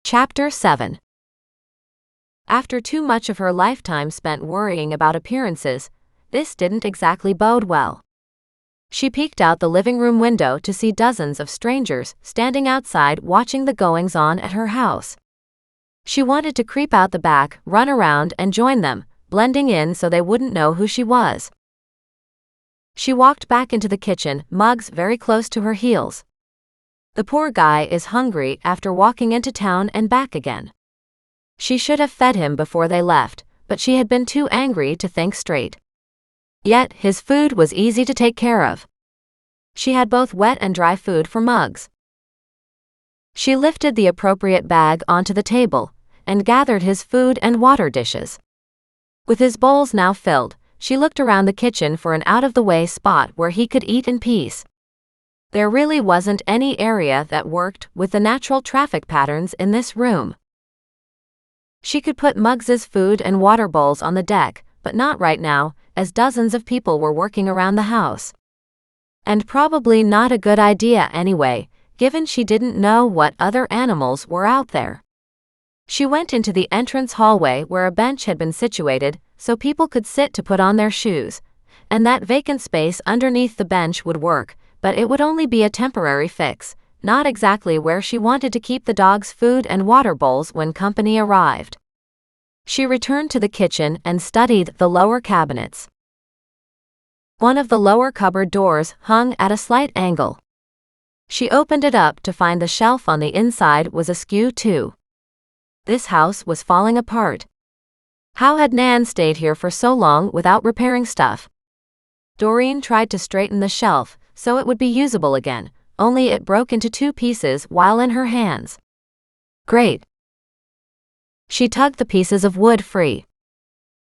Chapter 7. After too much of her lifetime spent worrying about appearances, this didn't exactly bode well. She peeked out the living room window to see dozens of strangers standing outside watching the goings-on at her house. She wanted to creep out the back, run around and join them, blending in so they wouldn't know who she was. She walked back into the kitchen, Muggs very close to her heels. The poor guy is hungry after walking into town and back again. She should have fed him before they left, but she had been too angry to think straight. Yet, his food was easy to take care of. She had both wet and dry food for Muggs. She lifted the appropriate bag onto the table, and gathered his food and water dishes. With his bowls now filled, she looked around the kitchen for an out-of-the-way spot where he could eat in peace. There really wasn't any area that worked with the natural traffic patterns in this room. She could put Muggs's food and water bowls on the deck, but not right now, as dozens of people were working around the house. And probably not a good idea anyway, given she didn't know what other animals were out there. She went into the entrance hallway where a bench had been situated so people could sit to put on their shoes, and that vacant space underneath the bench would work, but it would only be a temporary fix, not exactly where she wanted to keep the dog's food and water bowls when company arrived. She returned to the kitchen and studied the lower cabinets. One of the lower cupboard doors hung at a slight angle. She opened it up to find the shelf on the inside was askew too. This house was falling apart. How had Nan stayed here for so long without repairing stuff? Doreen tried to straighten the shelf so it would be usable again, only it broke into two pieces while in her hands. Great. She tugged the pieces of wood free.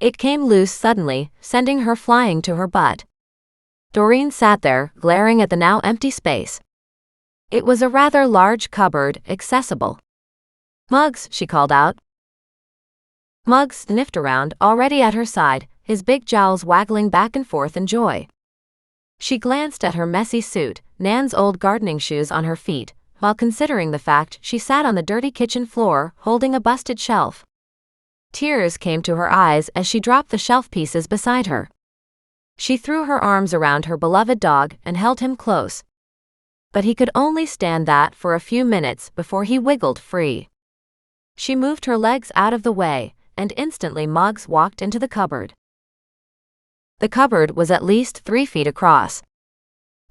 It came loose suddenly, sending her flying to her butt. Doreen sat there, glaring at the now empty space. It was a rather large cupboard, accessible. Muggs, she called out. Muggs sniffed around, already at her side, his big jowls waggling back and forth in joy. She glanced at her messy suit, Nan's old gardening shoes on her feet, while considering the fact she sat on the dirty kitchen floor, holding a busted shelf. Tears came to her eyes as she dropped the shelf pieces beside her. She threw her arms around her beloved dog and held him close. But he could only stand that for a few minutes before he wiggled free. She moved her legs out of the way, and instantly Muggs walked into the cupboard. The cupboard was at least 3 feet across.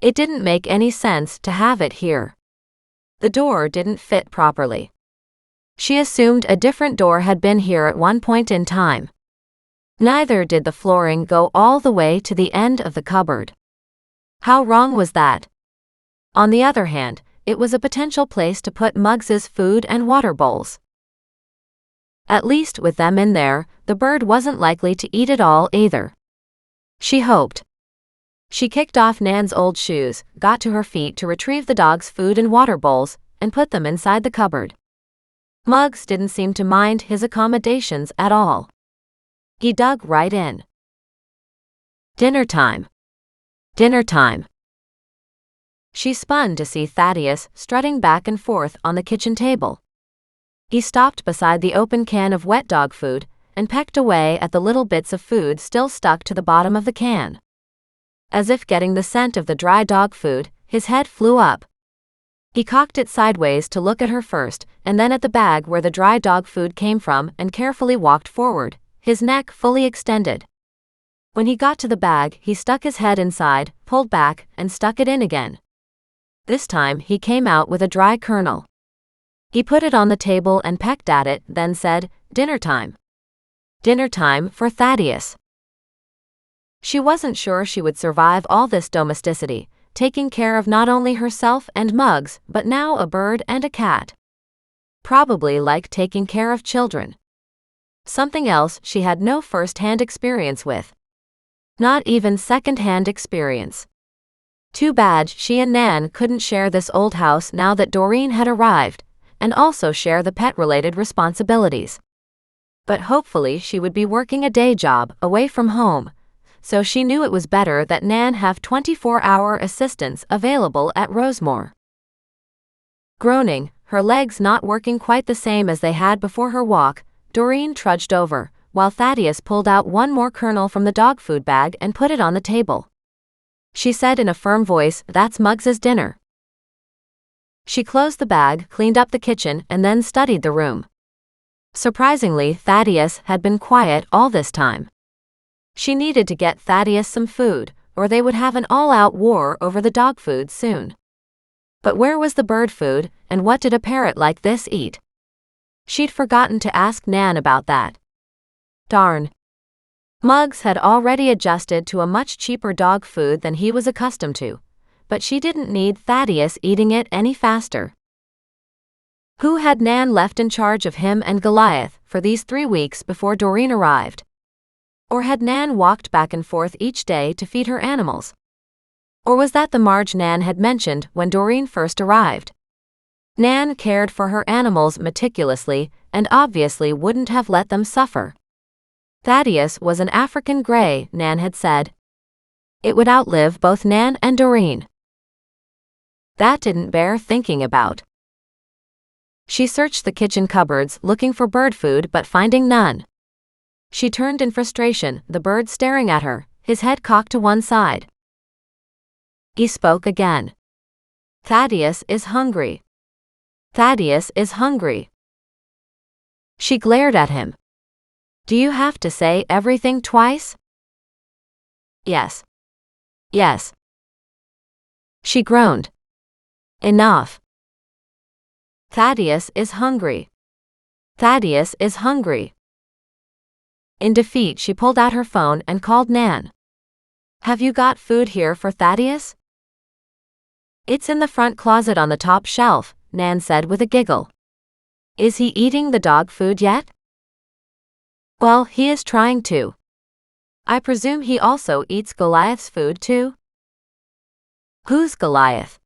It didn't make any sense to have it here. The door didn't fit properly. She assumed a different door had been here at one point in time. Neither did the flooring go all the way to the end of the cupboard. How wrong was that? On the other hand, it was a potential place to put Muggs's food and water bowls. At least with them in there, the bird wasn't likely to eat it all either. She hoped. She kicked off Nan's old shoes, got to her feet to retrieve the dog's food and water bowls, and put them inside the cupboard. Muggs didn't seem to mind his accommodations at all. He dug right in. Dinner time. Dinner time. She spun to see Thaddeus strutting back and forth on the kitchen table. He stopped beside the open can of wet dog food and pecked away at the little bits of food still stuck to the bottom of the can. As if getting the scent of the dry dog food, his head flew up. He cocked it sideways to look at her first, and then at the bag where the dry dog food came from and carefully walked forward, his neck fully extended. When he got to the bag, he stuck his head inside, pulled back, and stuck it in again. This time he came out with a dry kernel. He put it on the table and pecked at it, then said, "Dinner time." Dinner time for Thaddeus. She wasn't sure she would survive all this domesticity, taking care of not only herself and Muggs, but now a bird and a cat. Probably like taking care of children. Something else she had no first-hand experience with. Not even second-hand experience. Too bad she and Nan couldn't share this old house now that Doreen had arrived, and also share the pet-related responsibilities. But hopefully she would be working a day job away from home, so she knew it was better that Nan have 24-hour assistance available at Rosemore. Groaning, her legs not working quite the same as they had before her walk, Doreen trudged over, while Thaddeus pulled out one more kernel from the dog food bag and put it on the table. She said in a firm voice, "That's Muggs's dinner." She closed the bag, cleaned up the kitchen, and then studied the room. Surprisingly, Thaddeus had been quiet all this time. She needed to get Thaddeus some food, or they would have an all-out war over the dog food soon. But where was the bird food, and what did a parrot like this eat? She'd forgotten to ask Nan about that. Darn. Muggs had already adjusted to a much cheaper dog food than he was accustomed to, but she didn't need Thaddeus eating it any faster. Who had Nan left in charge of him and Goliath for these 3 weeks before Doreen arrived? Or had Nan walked back and forth each day to feed her animals? Or was that the Marge Nan had mentioned when Doreen first arrived? Nan cared for her animals meticulously and obviously wouldn't have let them suffer. Thaddeus was an African gray, Nan had said. It would outlive both Nan and Doreen. That didn't bear thinking about. She searched the kitchen cupboards looking for bird food but finding none. She turned in frustration, the bird staring at her, his head cocked to one side. He spoke again. "Thaddeus is hungry. Thaddeus is hungry." She glared at him. "Do you have to say everything twice?" "Yes. Yes." She groaned. "Enough. Thaddeus is hungry. Thaddeus is hungry." In defeat, she pulled out her phone and called Nan. "Have you got food here for Thaddeus?" "It's in the front closet on the top shelf," Nan said with a giggle. "Is he eating the dog food yet?" "Well, he is trying to. I presume he also eats Goliath's food too?" "Who's Goliath?"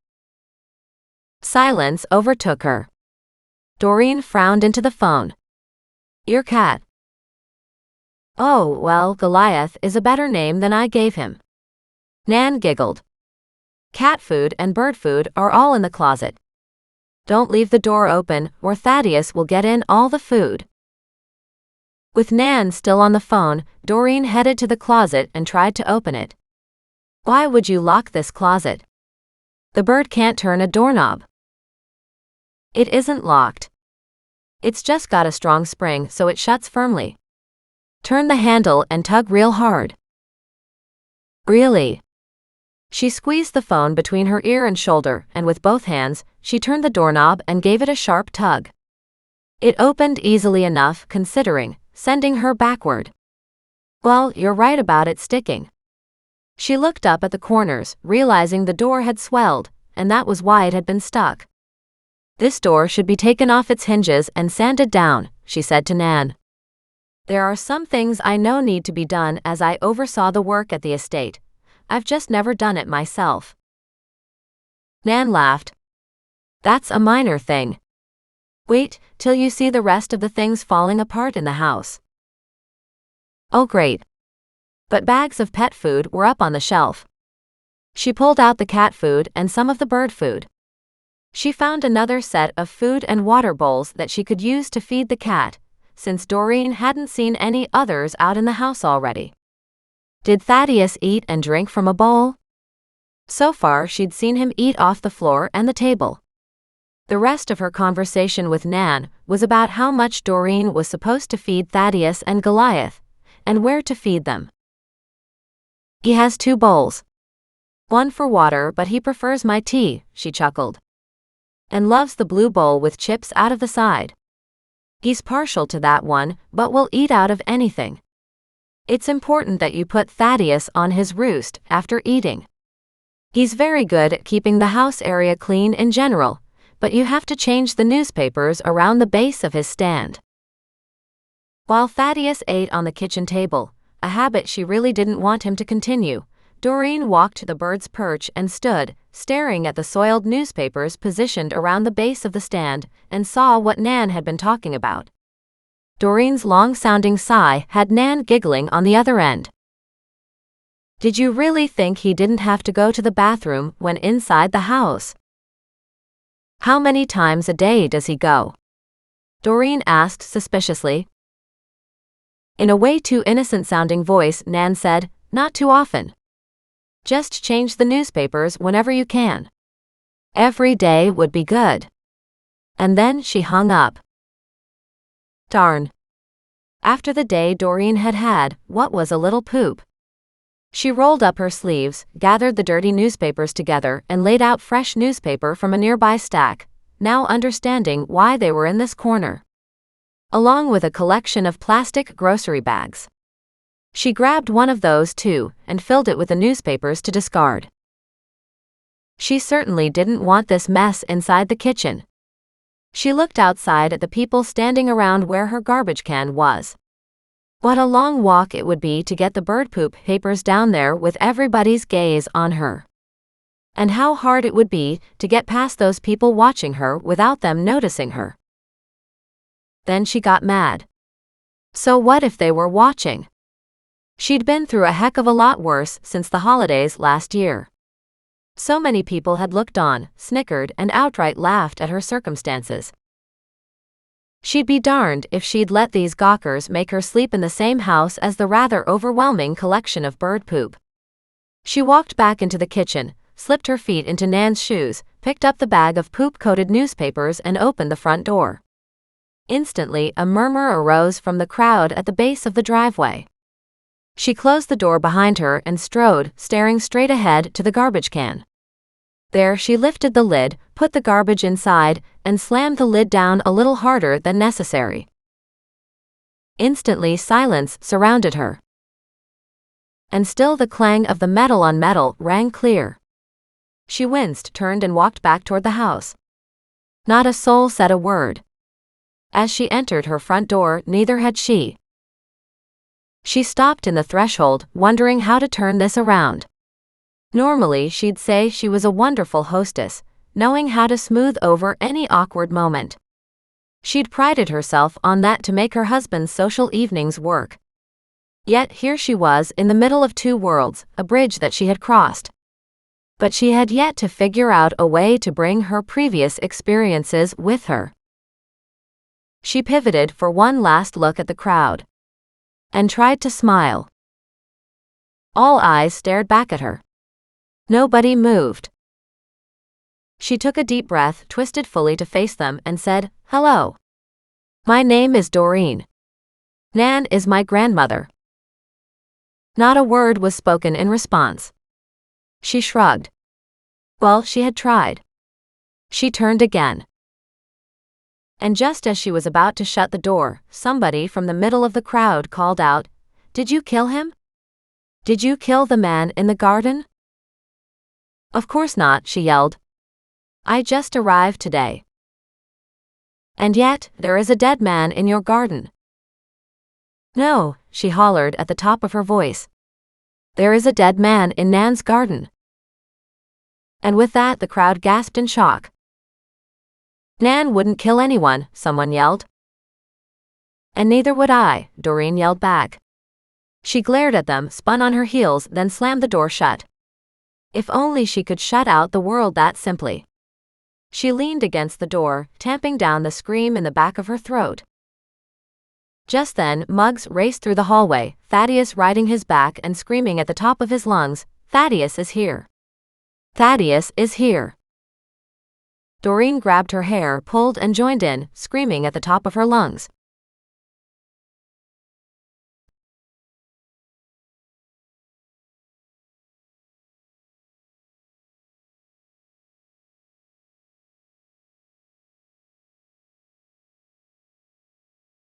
Silence overtook her. Doreen frowned into the phone. "Your cat." "Oh, well, Goliath is a better name than I gave him." Nan giggled. "Cat food and bird food are all in the closet. Don't leave the door open or Thaddeus will get in all the food." With Nan still on the phone, Doreen headed to the closet and tried to open it. "Why would you lock this closet? The bird can't turn a doorknob." "It isn't locked. It's just got a strong spring so it shuts firmly. Turn the handle and tug real hard." "Really?" She squeezed the phone between her ear and shoulder, and with both hands, she turned the doorknob and gave it a sharp tug. It opened easily enough, considering, sending her backward. "Well, you're right about it sticking." She looked up at the corners, realizing the door had swelled, and that was why it had been stuck. "This door should be taken off its hinges and sanded down," she said to Nan. "There are some things I know need to be done as I oversaw the work at the estate. I've just never done it myself." Nan laughed. "That's a minor thing. Wait till you see the rest of the things falling apart in the house." "Oh great." But bags of pet food were up on the shelf. She pulled out the cat food and some of the bird food. She found another set of food and water bowls that she could use to feed the cat, since Doreen hadn't seen any others out in the house already. Did Thaddeus eat and drink from a bowl? So far she'd seen him eat off the floor and the table. The rest of her conversation with Nan was about how much Doreen was supposed to feed Thaddeus and Goliath, and where to feed them. "He has 2 bowls. One for water, but he prefers my tea," she chuckled. "And loves the blue bowl with chips out of the side. He's partial to that one, but will eat out of anything. It's important that you put Thaddeus on his roost after eating. He's very good at keeping the house area clean in general, but you have to change the newspapers around the base of his stand." While Thaddeus ate on the kitchen table, a habit she really didn't want him to continue, Doreen walked to the bird's perch and stood, staring at the soiled newspapers positioned around the base of the stand, and saw what Nan had been talking about. Doreen's long-sounding sigh had Nan giggling on the other end. "Did you really think he didn't have to go to the bathroom when inside the house?" How many times a day does he go? Doreen asked suspiciously. In a way too innocent-sounding voice, Nan said, Not too often. Just change the newspapers whenever you can. Every day would be good. And then she hung up. Darn. After the day Doreen had had, what was a little poop? She rolled up her sleeves, gathered the dirty newspapers together, and laid out fresh newspaper from a nearby stack, now understanding why they were in this corner. Along with a collection of plastic grocery bags. She grabbed one of those too, and filled it with the newspapers to discard. She certainly didn't want this mess inside the kitchen. She looked outside at the people standing around where her garbage can was. What a long walk it would be to get the bird poop papers down there with everybody's gaze on her. And how hard it would be to get past those people watching her without them noticing her. Then she got mad. So what if they were watching? She'd been through a heck of a lot worse since the holidays last year. So many people had looked on, snickered, and outright laughed at her circumstances. She'd be darned if she'd let these gawkers make her sleep in the same house as the rather overwhelming collection of bird poop. She walked back into the kitchen, slipped her feet into Nan's shoes, picked up the bag of poop-coated newspapers and opened the front door. Instantly, a murmur arose from the crowd at the base of the driveway. She closed the door behind her and strode, staring straight ahead, to the garbage can. There she lifted the lid, put the garbage inside, and slammed the lid down a little harder than necessary. Instantly silence surrounded her. And still the clang of the metal on metal rang clear. She winced, turned and walked back toward the house. Not a soul said a word. As she entered her front door, neither had she. She stopped in the threshold, wondering how to turn this around. Normally she'd say she was a wonderful hostess, knowing how to smooth over any awkward moment. She'd prided herself on that to make her husband's social evenings work. Yet here she was in the middle of two worlds, a bridge that she had crossed. But she had yet to figure out a way to bring her previous experiences with her. She pivoted for one last look at the crowd. And tried to smile. All eyes stared back at her. Nobody moved. She took a deep breath, twisted fully to face them, and said, Hello. My name is Doreen. Nan is my grandmother. Not a word was spoken in response. She shrugged. Well, she had tried. She turned again. And just as she was about to shut the door, somebody from the middle of the crowd called out, Did you kill him? Did you kill the man in the garden? Of course not, she yelled. I just arrived today. And yet, there is a dead man in your garden. No, she hollered at the top of her voice. There is a dead man in Nan's garden. And with that the crowd gasped in shock. Nan wouldn't kill anyone, someone yelled. And neither would I, Doreen yelled back. She glared at them, spun on her heels, then slammed the door shut. If only she could shut out the world that simply. She leaned against the door, tamping down the scream in the back of her throat. Just then, Muggs raced through the hallway, Thaddeus riding his back and screaming at the top of his lungs, Thaddeus is here. Thaddeus is here. Doreen grabbed her hair, pulled and joined in, screaming at the top of her lungs.